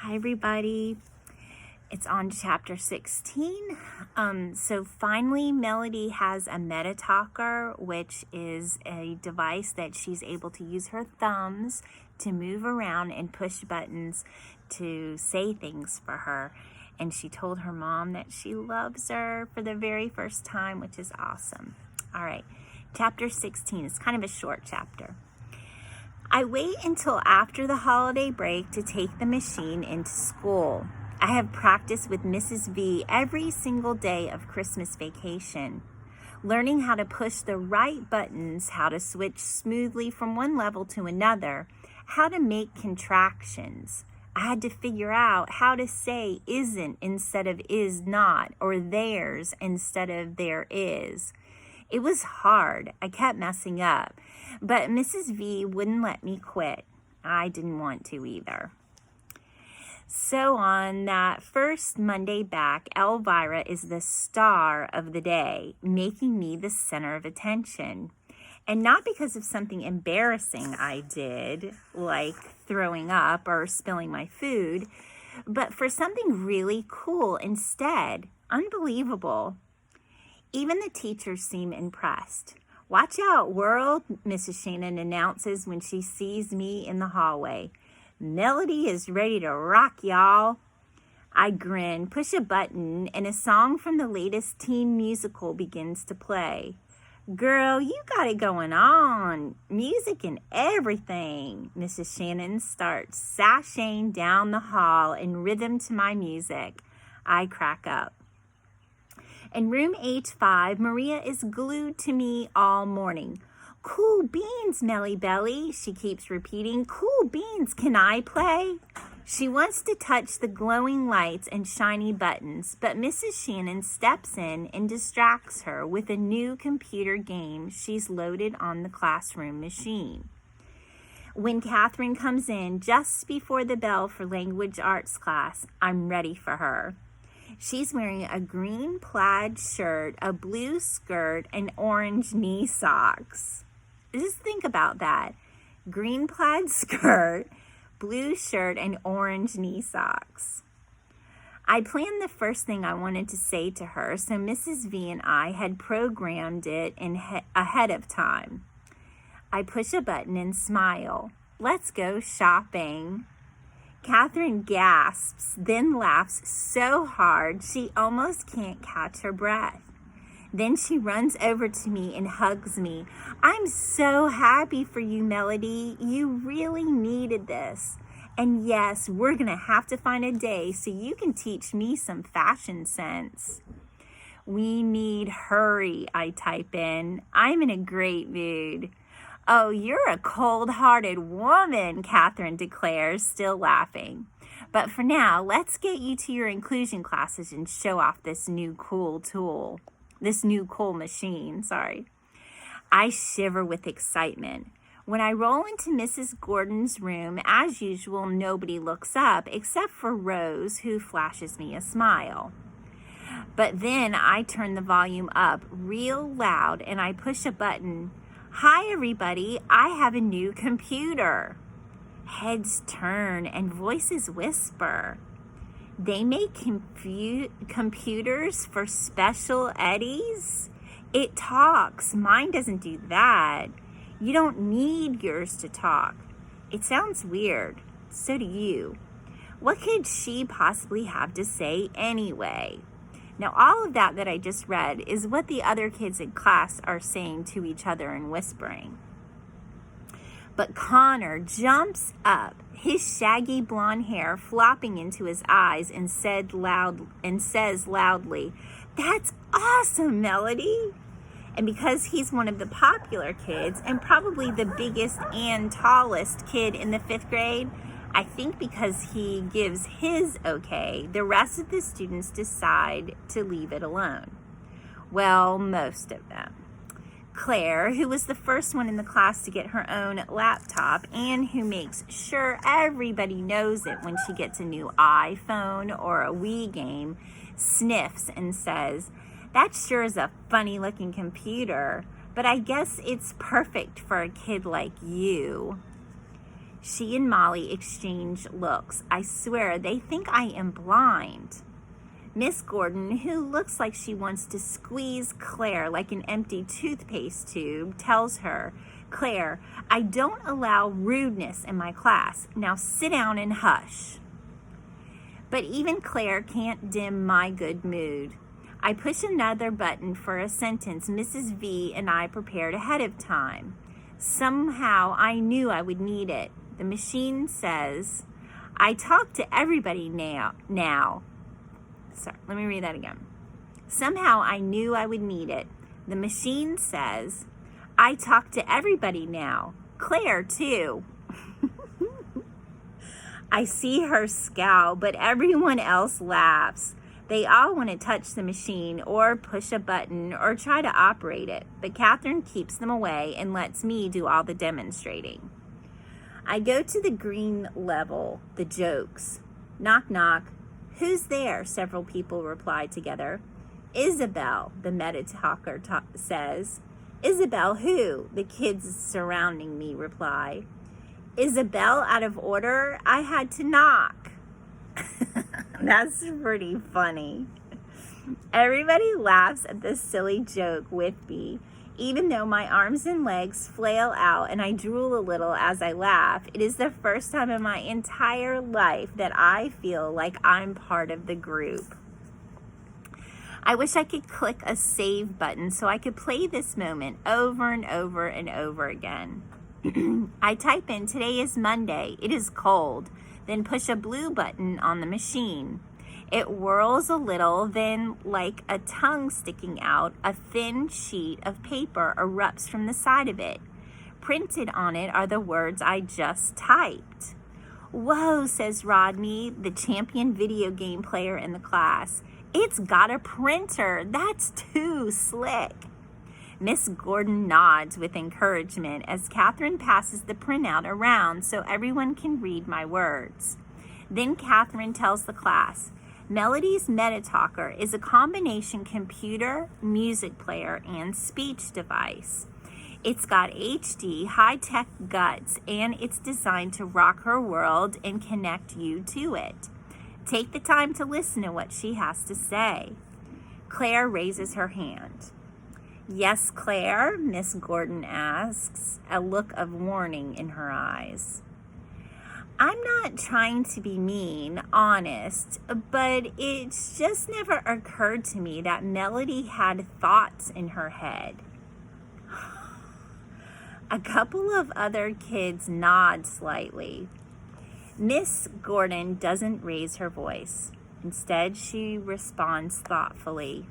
Hi, everybody. It's on to chapter 16. So finally, Melody has a MetaTalker, which is a device that she's able to use her thumbs to move around and push buttons to say things for her. And she told her mom that she loves her for the very first time, which is awesome. All right, chapter 16 is kind of a short chapter. I wait until after the holiday break to take the machine into school. I have practiced with Mrs. V every single day of Christmas vacation, learning how to push the right buttons, how to switch smoothly from one level to another, how to make contractions. I had to figure out how to say isn't instead of is not, or theirs instead of there is. It was hard. I kept messing up, but Mrs. V wouldn't let me quit. I didn't want to either. So on that first Monday back, Elvira is the star of the day, making me the center of attention. And not because of something embarrassing I did, like throwing up or spilling my food, but for something really cool instead. Unbelievable. Even the teachers seem impressed. "Watch out, world," Mrs. Shannon announces when she sees me in the hallway. "Melody is ready to rock, y'all." I grin, push a button, and a song from the latest teen musical begins to play. "Girl, you got it going on. Music and everything." Mrs. Shannon starts sashaying down the hall in rhythm to my music. I crack up. In room H5, Maria is glued to me all morning. "Cool beans, Melly Belly," she keeps repeating. "Cool beans, can I play?" She wants to touch the glowing lights and shiny buttons, but Mrs. Shannon steps in and distracts her with a new computer game she's loaded on the classroom machine. When Catherine comes in just before the bell for language arts class, I'm ready for her. She's wearing a green plaid shirt, a blue skirt, and orange knee socks. Just think about that. Green plaid skirt, blue shirt, and orange knee socks. I planned the first thing I wanted to say to her, so Mrs. V and I had programmed it ahead of time. I push a button and smile. "Let's go shopping." Catherine gasps, then laughs so hard she almost can't catch her breath. Then she runs over to me and hugs me. "I'm so happy for you, Melody. You really needed this. And yes, we're going to have to find a day so you can teach me some fashion sense." "We need hurry," I type in. I'm in a great mood. "Oh, you're a cold-hearted woman," Catherine declares, still laughing. "But for now, let's get you to your inclusion classes and show off this new cool machine. I shiver with excitement. When I roll into Mrs. Gordon's room, as usual, nobody looks up except for Rose, who flashes me a smile. But then I turn the volume up real loud and I push a button. "Hi, everybody. I have a new computer." Heads turn and voices whisper. "They make computers for special eddies? It talks. Mine doesn't do that. You don't need yours to talk." It sounds weird. So do you. What could she possibly have to say anyway? Now, all of that I just read is what the other kids in class are saying to each other and whispering. But Connor jumps up, his shaggy blonde hair flopping into his eyes, and says loudly, "That's awesome, Melody." And because he's one of the popular kids and probably the biggest and tallest kid in the 5th grade, I think because he gives his okay, the rest of the students decide to leave it alone. Well, most of them. Claire, who was the first one in the class to get her own laptop and who makes sure everybody knows it when she gets a new iPhone or a Wii game, sniffs and says, "That sure is a funny-looking computer, but I guess it's perfect for a kid like you." She and Molly exchange looks. I swear they think I am blind. Miss Gordon, who looks like she wants to squeeze Claire like an empty toothpaste tube, tells her, "Claire, I don't allow rudeness in my class. Now sit down and hush." But even Claire can't dim my good mood. I push another button for a sentence Mrs. V and I prepared ahead of time. Somehow I knew I would need it. The machine says, "I talk to everybody now. Sorry, let me read that again. Somehow I knew I would need it. The machine says, "I talk to everybody now. Claire, too." I see her scowl, but everyone else laughs. They all want to touch the machine or push a button or try to operate it, but Catherine keeps them away and lets me do all the demonstrating. I go to the green level, the jokes. Knock, knock. "Who's there?" several people reply together. "Isabel," the meta-talker says. "Isabel who?" the kids surrounding me reply. "Isabel out of order? I had to knock." That's pretty funny. Everybody laughs at this silly joke with me. Even though my arms and legs flail out and I drool a little as I laugh, it is the first time in my entire life that I feel like I'm part of the group. I wish I could click a save button so I could play this moment over and over and over again. I type in, "Today is Monday. It is cold." Then push a blue button on the machine. It whirls a little, then, like a tongue sticking out, a thin sheet of paper erupts from the side of it. Printed on it are the words I just typed. "Whoa," says Rodney, the champion video game player in the class. "It's got a printer. That's too slick." Miss Gordon nods with encouragement as Catherine passes the printout around so everyone can read my words. Then Catherine tells the class, "Melody's meta-talker is a combination computer, music player, and speech device. It's got HD, high-tech guts, and it's designed to rock her world and connect you to it. Take the time to listen to what she has to say." Claire raises her hand. "Yes, Claire?" Miss Gordon asks, a look of warning in her eyes. I'm not trying to be mean, honest, but it's just never occurred to me that Melody had thoughts in her head. A couple of other kids nod slightly. Miss Gordon doesn't raise her voice. Instead, she responds thoughtfully.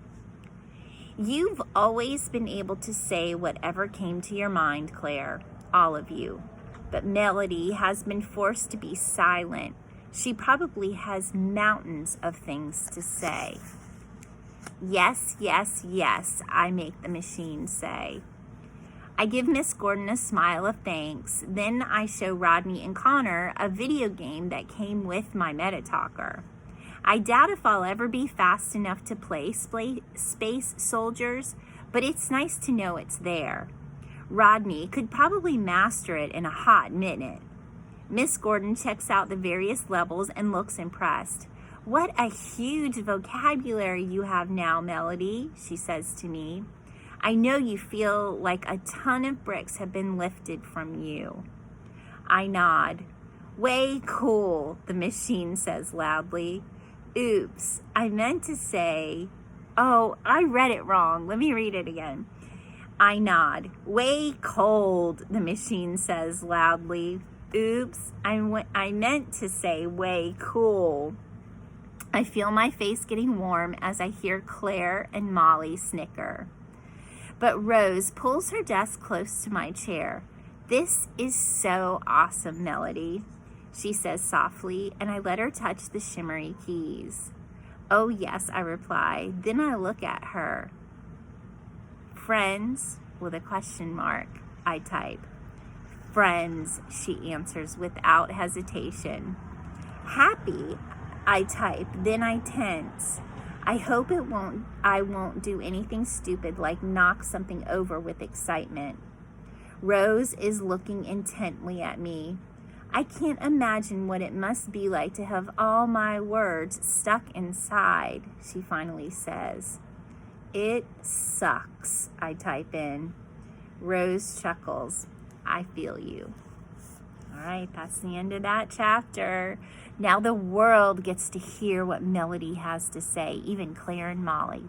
"You've always been able to say whatever came to your mind, Claire, all of you. But Melody has been forced to be silent. She probably has mountains of things to say." "Yes, yes, yes," I make the machine say. I give Miss Gordon a smile of thanks. Then I show Rodney and Connor a video game that came with my meta-talker. I doubt if I'll ever be fast enough to play Space Soldiers, but it's nice to know it's there. Rodney could probably master it in a hot minute. Miss Gordon checks out the various levels and looks impressed. "What a huge vocabulary you have now, Melody," she says to me. "I know you feel like a ton of bricks have been lifted from you." I nod. "Way cool," the machine says loudly. "Oops, I meant to say..." Oh, I read it wrong. Let me read it again. I nod. "Way cold," the machine says loudly. "Oops, I meant to say way cool." I feel my face getting warm as I hear Claire and Molly snicker. But Rose pulls her desk close to my chair. "This is so awesome, Melody," she says softly, and I let her touch the shimmery keys. "Oh yes," I reply. Then I look at her. "Friends?" with a question mark, I type. "Friends," she answers without hesitation. "Happy," I type, then I tense. I hope I won't do anything stupid like knock something over with excitement. Rose is looking intently at me. I can't imagine what it must be like to have all my words stuck inside, she finally says. It sucks, I type in. Rose chuckles. I feel you. All right, that's the end of that chapter. Now the world gets to hear what Melody has to say, even Claire and Molly.